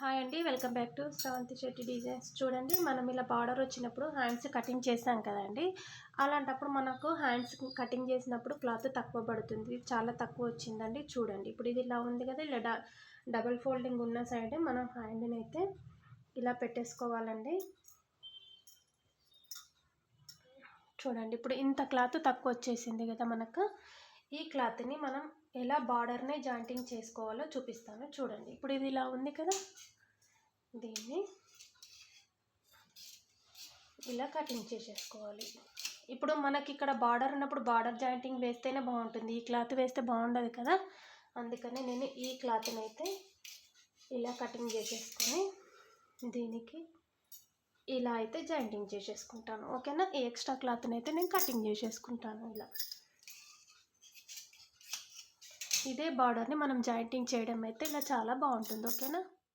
Hi అండి, welcome back to Sravanthi Shetty designs. చూడండి, మనం ఇలా బార్డర్ వచ్చినప్పుడు హ్యాండ్స్ కటింగ్ చేసాం కదండి. అలాంటప్పుడు మనకు హ్యాండ్స్ కటింగ్ చేసినప్పుడు క్లాత్ తక్కువ పడుతుంది. చాలా తక్కువ వచ్చిందండి. చూడండి, ఇప్పుడు ఇది ఇలా ఉంది కదా, ఇలా డబుల్ ఫోల్డింగ్ ఉన్న సైడ్ మనం హ్యాండ్ని అయితే ఇలా పెట్టేసుకోవాలండి. చూడండి, ఇప్పుడు ఇంత క్లాత్ తక్కువ వచ్చేసింది కదా మనకు. ఈ క్లాత్ని మనం ఎలా బార్డర్ని జాయింటింగ్ చేసుకోవాలో చూపిస్తాను. చూడండి, ఇప్పుడు ఇది ఇలా ఉంది కదా, దీన్ని ఇలా కటింగ్ చేసేసుకోవాలి. ఇప్పుడు మనకి ఇక్కడ బార్డర్ ఉన్నప్పుడు బార్డర్ జాయింటింగ్ వేస్తేనే బాగుంటుంది, ఈ క్లాత్ వేస్తే బాగుండదు కదా. అందుకని నేను ఈ క్లాత్ని అయితే ఇలా కటింగ్ చేసేసుకొని దీనికి ఇలా అయితే జాయింటింగ్ చేసేసుకుంటాను. ఓకేనా, ఈ ఎక్స్ట్రా క్లాత్ని అయితే నేను కటింగ్ చేసేసుకుంటాను. ఇలా ఇదే బార్డర్ని మనం జాయింటింగ్ చేయడం అయితే ఇలా చాలా బాగుంటుంది. ఓకేనా.